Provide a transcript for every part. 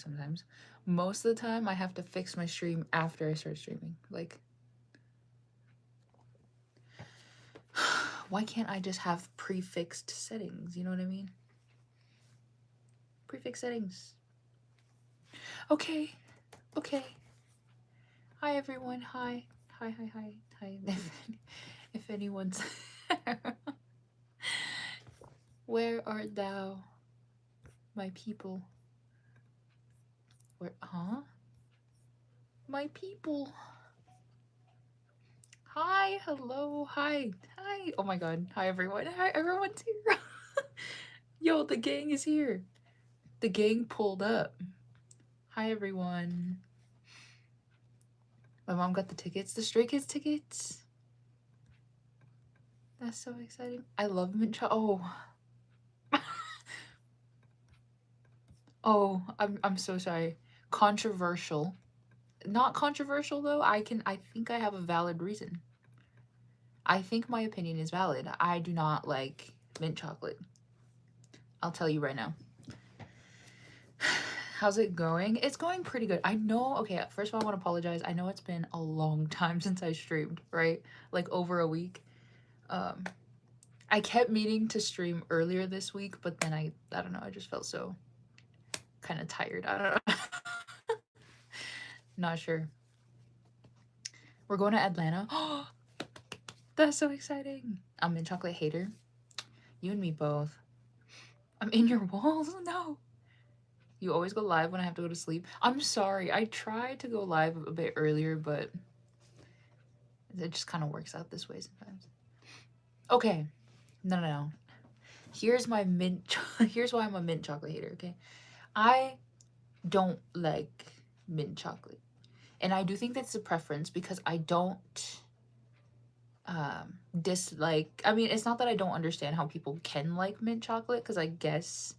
sometimes. Most of the time, I have to fix my stream after I start streaming. Like, why can't I just have prefixed settings? You know what I mean? Prefix settings. Okay. Okay. Hi, everyone. Hi. Hi, hi, hi, hi. If anyone's... Where art thou, my people? Where... Huh? My people. Hi, hello, hi, hi. Oh my god. Hi, everyone. Hi, everyone's here. Yo, the gang is here. The gang pulled up. Hi, everyone. My mom got the tickets, the Stray Kids tickets. That's so exciting. I love mint oh. Oh, I'm so sorry. Controversial. Not controversial though. I think I have a valid reason. I think my opinion is valid. I do not like mint chocolate. I'll tell you right now. How's it going? It's going pretty good. I know, okay, first of all, I want to apologize. I know it's been a long time since I streamed, right? Like over a week. I kept meaning to stream earlier this week, but then I don't know, I just felt so kind of tired. I don't know. Not sure. We're going to Atlanta. Oh, that's so exciting. I'm a chocolate hater. You and me both. I'm in your walls? No. You always go live when I have to go to sleep. I'm sorry. I tried to go live a bit earlier, but it just kind of works out this way sometimes. Okay. No. Here's my mint. Here's why I'm a mint chocolate hater, okay? I don't like mint chocolate. And I do think that's a preference because I don't dislike, I mean, it's not that I don't understand how people can like mint chocolate, because I guess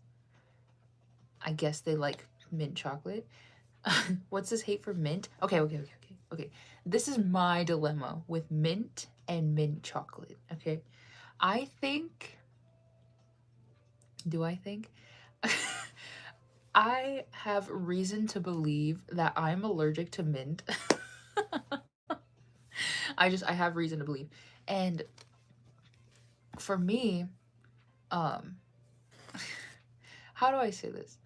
they like mint chocolate. What's this hate for mint? Okay. This is my dilemma with mint and mint chocolate, okay? I think I have reason to believe that I'm allergic to mint. I have reason to believe. And for me, how do I say this?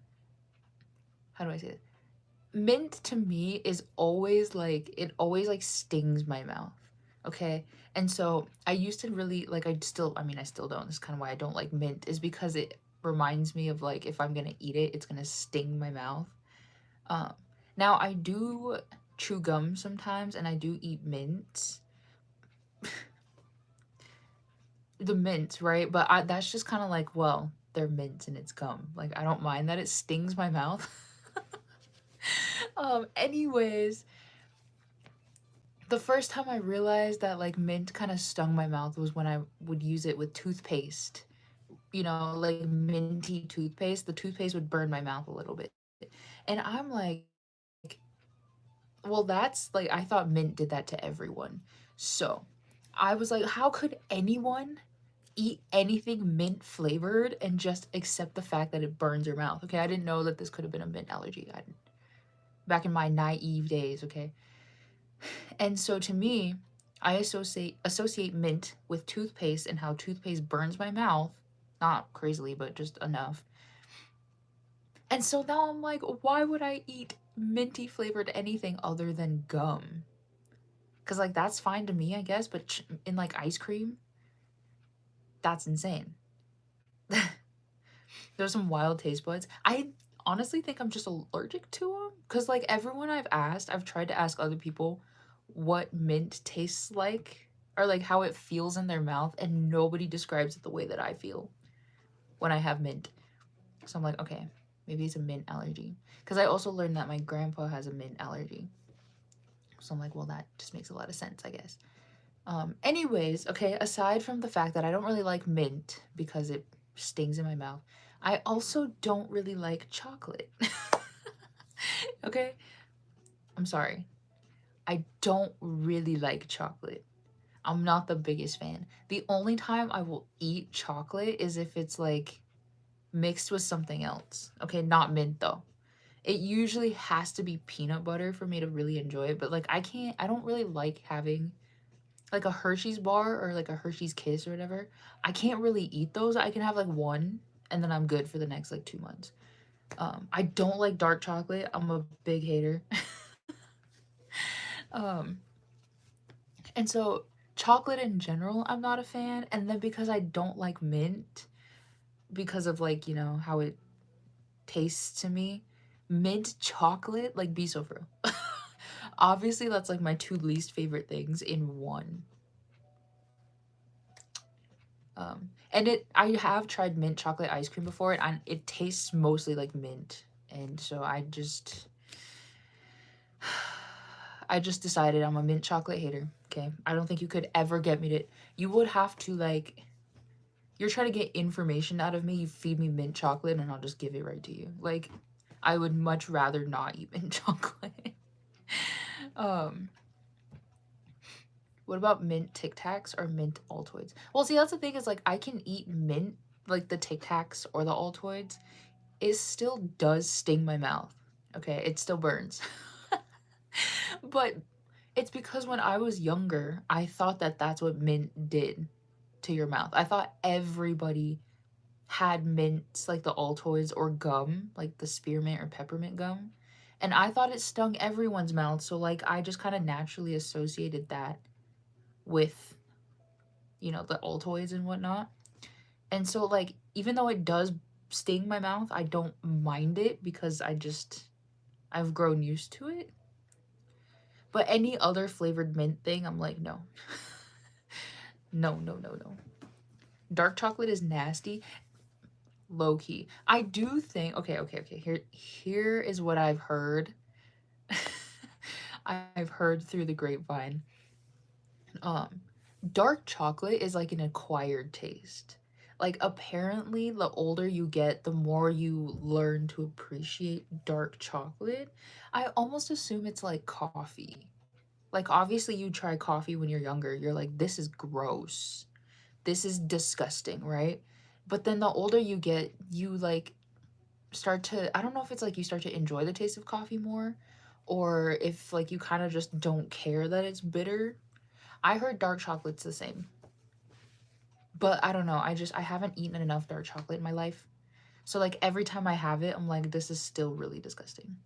Mint to me is always like, it always like stings my mouth. Okay. And so I used to really like, I still don't. This is kind of why I don't like mint, is because it reminds me of like, if I'm gonna eat it, it's gonna sting my mouth. Now I do chew gum sometimes and I do eat mint. The mint, right? But that's just kind of like, well, they're mint and it's gum. Like, I don't mind that it stings my mouth. Anyways, the first time I realized that like mint kind of stung my mouth was when I would use it with toothpaste. You know, like minty toothpaste. The toothpaste would burn my mouth a little bit. And I'm like, well, that's like, I thought mint did that to everyone. So I was like, how could anyone eat anything mint flavored and just accept the fact that it burns your mouth? Okay, I didn't know that this could have been a mint allergy. Back in my naive days, okay? And so to me, I associate mint with toothpaste and how toothpaste burns my mouth. Not crazily, but just enough. And so now I'm like, why would I eat minty flavored anything other than gum? Because like, that's fine to me, I guess, but in like ice cream, that's insane. There's some wild taste buds. I honestly think I'm just allergic to them. Because like, everyone I've asked, I've tried to ask other people what mint tastes like, or like how it feels in their mouth, and nobody describes it the way that I feel when I have mint. So I'm like, okay, maybe it's a mint allergy. Because I also learned that my grandpa has a mint allergy. So I'm like, well, that just makes a lot of sense, I guess. Anyways, okay, aside from the fact that I don't really like mint because it stings in my mouth, I also don't really like chocolate. Okay? I'm sorry. I don't really like chocolate. I'm not the biggest fan. The only time I will eat chocolate is if it's like mixed with something else. Okay, not mint though. It usually has to be peanut butter for me to really enjoy it, but like I don't really like having like a Hershey's bar or like a Hershey's Kiss or whatever. I can't really eat those. I can have like one and then I'm good for the next like 2 months. I don't like dark chocolate. I'm a big hater. um, and so chocolate in general, I'm not a fan. And then because I don't like mint, because of like, you know, how it tastes to me, mint chocolate, like be so for real. Obviously, that's like my two least favorite things in one. And I have tried mint chocolate ice cream before, and it tastes mostly like mint. And so I just decided I'm a mint chocolate hater. Okay, I don't think you could ever get me to. You would have to like. You're trying to get information out of me. You feed me mint chocolate, and I'll just give it right to you. Like, I would much rather not eat mint chocolate. um. What about mint Tic Tacs or mint Altoids? Well, see, that's the thing is like I can eat mint, like the Tic Tacs or the Altoids. It still does sting my mouth. Okay, it still burns. But it's because when I was younger, I thought that that's what mint did to your mouth. I thought everybody had mints like the Altoids or gum, like the spearmint or peppermint gum. And I thought it stung everyone's mouth. So like I just kind of naturally associated that with, you know, the Altoids and whatnot. And so like even though it does sting my mouth, I don't mind it because I've grown used to it. But any other flavored mint thing, I'm like, no. No, no, no, no. Dark chocolate is nasty. Low key. I do think okay. Here is what I've heard. I've heard through the grapevine. Um, dark chocolate is like an acquired taste. Like apparently the older you get, the more you learn to appreciate dark chocolate. I almost assume it's like coffee. Like obviously you try coffee when you're younger. You're like this is gross. This is disgusting, right? But then the older you get, you like start to I don't know if it's like you start to enjoy the taste of coffee more or if like you kind of just don't care that it's bitter. I heard dark chocolate's the same. But I don't know. I haven't eaten enough dark chocolate in my life. So like every time I have it, I'm like this is still really disgusting.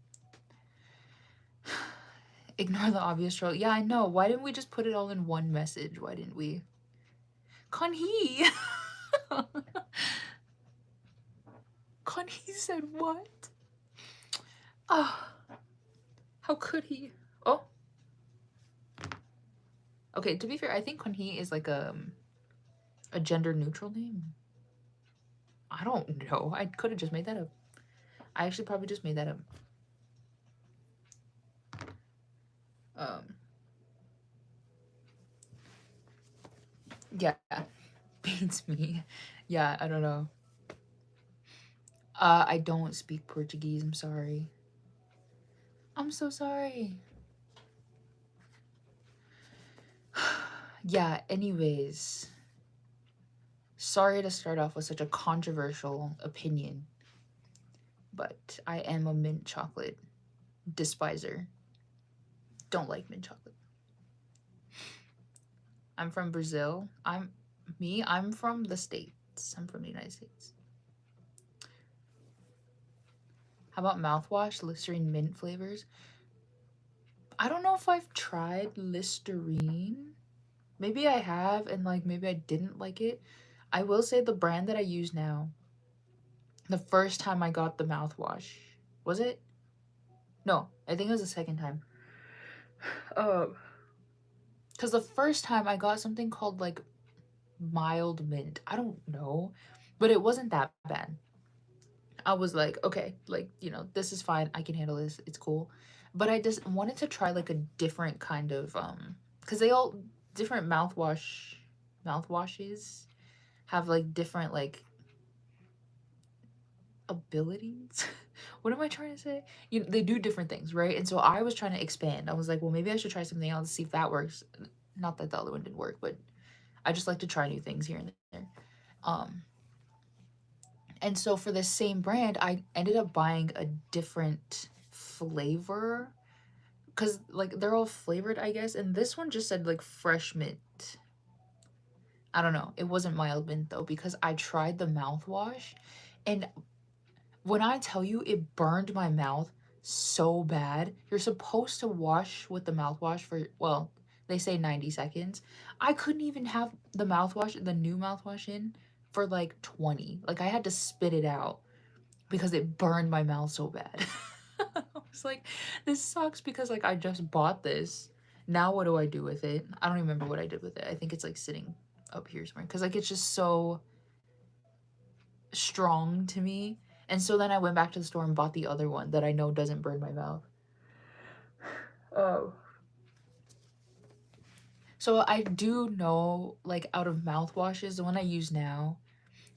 Ignore the obvious troll. Yeah, I know. Why didn't we just put it all in one message? Why didn't we? Conhee. Conhee said what? Ah, how could he? Oh. Okay, to be fair, I think Conhee is like a gender neutral name. I don't know. I could have just made that up. I actually probably just made that up. Yeah, beats me. Yeah, I don't know. I don't speak Portuguese. I'm sorry. I'm so sorry. Yeah, anyways. Sorry to start off with such a controversial opinion, but I am a mint chocolate despiser. Don't like mint chocolate. I'm from Brazil. I'm from the States. I'm from the United States. How about mouthwash, Listerine mint flavors? I don't know if I've tried Listerine. Maybe I have, and like maybe I didn't like it. I will say the brand that I use now, the first time I got the mouthwash, was it? No, I think it was the second time. Because the first time I got something called like mild mint. I don't know, but it wasn't that bad. I was like, okay, like, you know, this is fine. I can handle this. It's cool. But I just wanted to try like a different kind of because they all different mouthwashes have like different like abilities. What am I trying to say? You know, they do different things, right? And so I was trying to expand. I was like, well, maybe I should try something else, see if that works. Not that the other one didn't work, but I just like to try new things here and there. Um And so for the same brand, I ended up buying a different flavor because like they're all flavored, I guess. And this one just said like fresh mint. I don't know. It wasn't mild mint though because I tried the mouthwash, and when I tell you it burned my mouth so bad, you're supposed to wash with the mouthwash for, well, they say 90 seconds. I couldn't even have the mouthwash, the new mouthwash in for like 20. Like I had to spit it out because it burned my mouth so bad. I was like, this sucks because like I just bought this. Now what do I do with it? I don't even remember what I did with it. I think it's like sitting up here somewhere because like it's just so strong to me. And so then I went back to the store and bought the other one that I know doesn't burn my mouth. Oh. So I do know, like, out of mouthwashes, the one I use now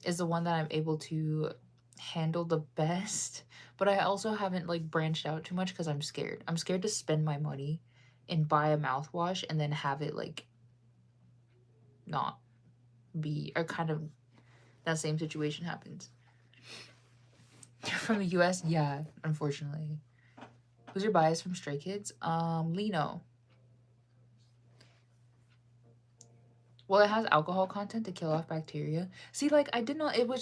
is the one that I'm able to handle the best. But I also haven't, like, branched out too much because I'm scared. I'm scared to spend my money and buy a mouthwash and then have it, like, not be, or kind of that same situation happens. You're from the US? Yeah, unfortunately. Who's your bias from Stray Kids? Lino. Well, it has alcohol content to kill off bacteria. See, like, I didn't know it was